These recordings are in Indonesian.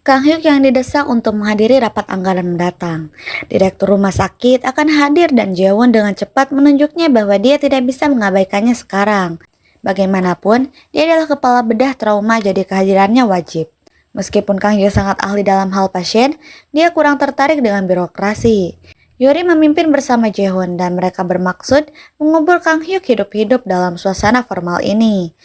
Kang Hyuk yang didesak untuk menghadiri rapat anggaran mendatang. Direktur rumah sakit akan hadir dan Jaewon dengan cepat menunjuknya bahwa dia tidak bisa mengabaikannya sekarang. Bagaimanapun, dia adalah kepala bedah trauma jadi kehadirannya wajib. Meskipun Kang Hyuk sangat ahli dalam hal pasien, dia kurang tertarik dengan birokrasi. Yuri memimpin bersama Jaewon dan mereka bermaksud mengubur Kang Hyuk hidup-hidup dalam suasana formal ini.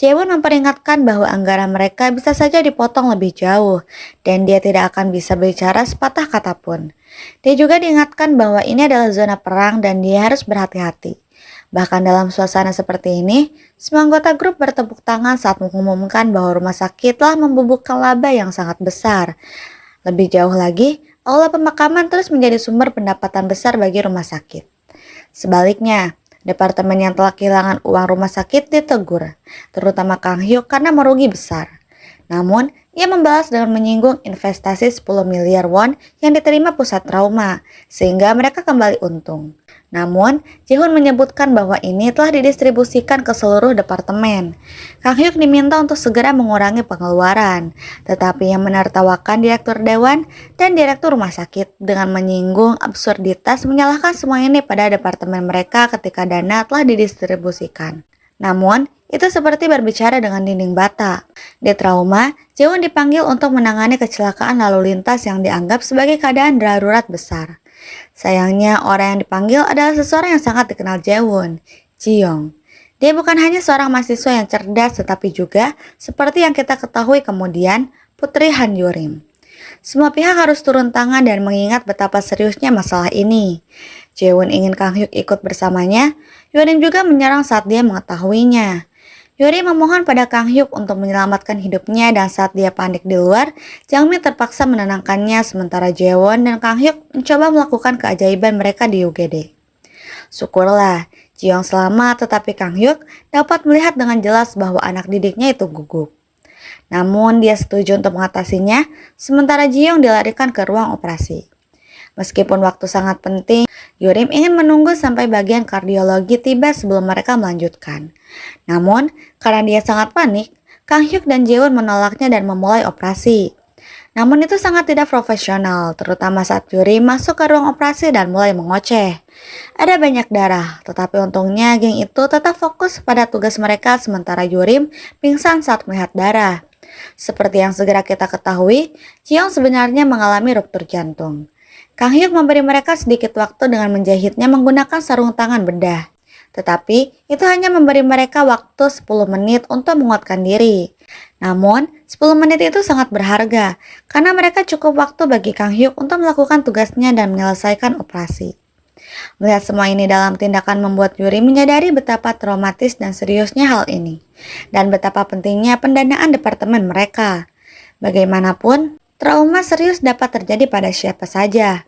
Jaewon memperingatkan bahwa anggaran mereka bisa saja dipotong lebih jauh dan dia tidak akan bisa bicara sepatah kata pun. Dia juga diingatkan bahwa ini adalah zona perang dan dia harus berhati-hati. Bahkan dalam suasana seperti ini, semua anggota grup bertepuk tangan saat mengumumkan bahwa rumah sakit telah membubuhkan laba yang sangat besar. Lebih jauh lagi, aula pemakaman terus menjadi sumber pendapatan besar bagi rumah sakit. Sebaliknya, departemen yang telah kehilangan uang rumah sakit ditegur, terutama Kang Hyuk karena merugi besar. Namun, ia membalas dengan menyinggung investasi 10 miliar won yang diterima pusat trauma, sehingga mereka kembali untung. Namun, Jae-hoon menyebutkan bahwa ini telah didistribusikan ke seluruh departemen. Kang Hyuk diminta untuk segera mengurangi pengeluaran, tetapi yang menertawakan direktur dewan dan direktur rumah sakit dengan menyinggung absurditas menyalahkan semua ini pada departemen mereka ketika dana telah didistribusikan. Namun, itu seperti berbicara dengan dinding bata. Di trauma, Jae-hoon dipanggil untuk menangani kecelakaan lalu lintas yang dianggap sebagai keadaan darurat besar. Sayangnya orang yang dipanggil adalah seseorang yang sangat dikenal Jae-hoon, Ji-young. Dia bukan hanya seorang mahasiswa yang cerdas tetapi juga seperti yang kita ketahui kemudian Putri Han Yurim. Semua pihak harus turun tangan dan mengingat betapa seriusnya masalah ini. Jae-hoon ingin Kang Hyuk ikut bersamanya, Yurim juga menyerang saat dia mengetahuinya. Yuri memohon pada Kang Hyuk untuk menyelamatkan hidupnya dan saat dia panik di luar, Jang Mi terpaksa menenangkannya sementara Jaewon dan Kang Hyuk mencoba melakukan keajaiban mereka di UGD. Syukurlah, Ji-young selamat tetapi Kang Hyuk dapat melihat dengan jelas bahwa anak didiknya itu gugup. Namun dia setuju untuk mengatasinya, sementara Ji-young dilarikan ke ruang operasi. Meskipun waktu sangat penting, Yurim ingin menunggu sampai bagian kardiologi tiba sebelum mereka melanjutkan. Namun, karena dia sangat panik, Kang Hyuk dan Jae-hoon menolaknya dan memulai operasi. Namun itu sangat tidak profesional, terutama saat Yurim masuk ke ruang operasi dan mulai mengoceh. Ada banyak darah, tetapi untungnya geng itu tetap fokus pada tugas mereka sementara Yurim pingsan saat melihat darah. Seperti yang segera kita ketahui, Ji-young sebenarnya mengalami ruptur jantung. Kang Hyuk memberi mereka sedikit waktu dengan menjahitnya menggunakan sarung tangan bedah. Tetapi itu hanya memberi mereka waktu 10 menit untuk menguatkan diri. Namun 10 menit itu sangat berharga karena mereka cukup waktu bagi Kang Hyuk untuk melakukan tugasnya dan menyelesaikan operasi. Melihat semua ini dalam tindakan membuat Yuri menyadari betapa traumatis dan seriusnya hal ini. Dan betapa pentingnya pendanaan departemen mereka. Bagaimanapun, trauma serius dapat terjadi pada siapa saja.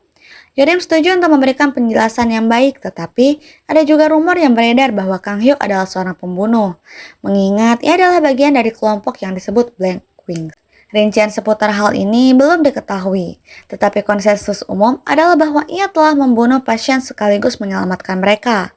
Yurim setuju untuk memberikan penjelasan yang baik, tetapi ada juga rumor yang beredar bahwa Kang Hyuk adalah seorang pembunuh, mengingat ia adalah bagian dari kelompok yang disebut Black Wings. Rincian seputar hal ini belum diketahui, tetapi konsensus umum adalah bahwa ia telah membunuh pasien sekaligus menyelamatkan mereka.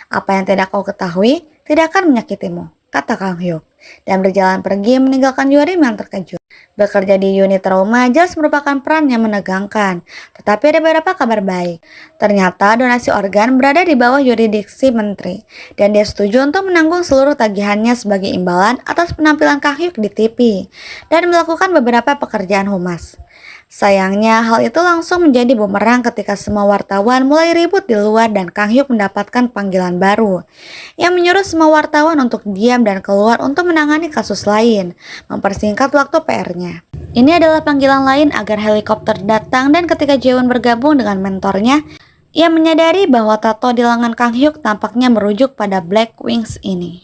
Apa yang tidak kau ketahui tidak akan menyakitimu, kata Kang Hyuk, dan berjalan pergi meninggalkan Yurim yang terkejut. Bekerja di unit trauma jelas merupakan peran yang menegangkan, tetapi ada beberapa kabar baik. Ternyata donasi organ berada di bawah yurisdiksi menteri, dan dia setuju untuk menanggung seluruh tagihannya sebagai imbalan atas penampilan Kang Hyuk di TV, dan melakukan beberapa pekerjaan humas. Sayangnya hal itu langsung menjadi bumerang ketika semua wartawan mulai ribut di luar dan Kang Hyuk mendapatkan panggilan baru yang menyuruh semua wartawan untuk diam dan keluar untuk menangani kasus lain, mempersingkat waktu PR-nya. Ini adalah panggilan lain agar helikopter datang dan ketika Jae-hoon bergabung dengan mentornya, ia menyadari bahwa tato di lengan Kang Hyuk tampaknya merujuk pada Black Wings ini.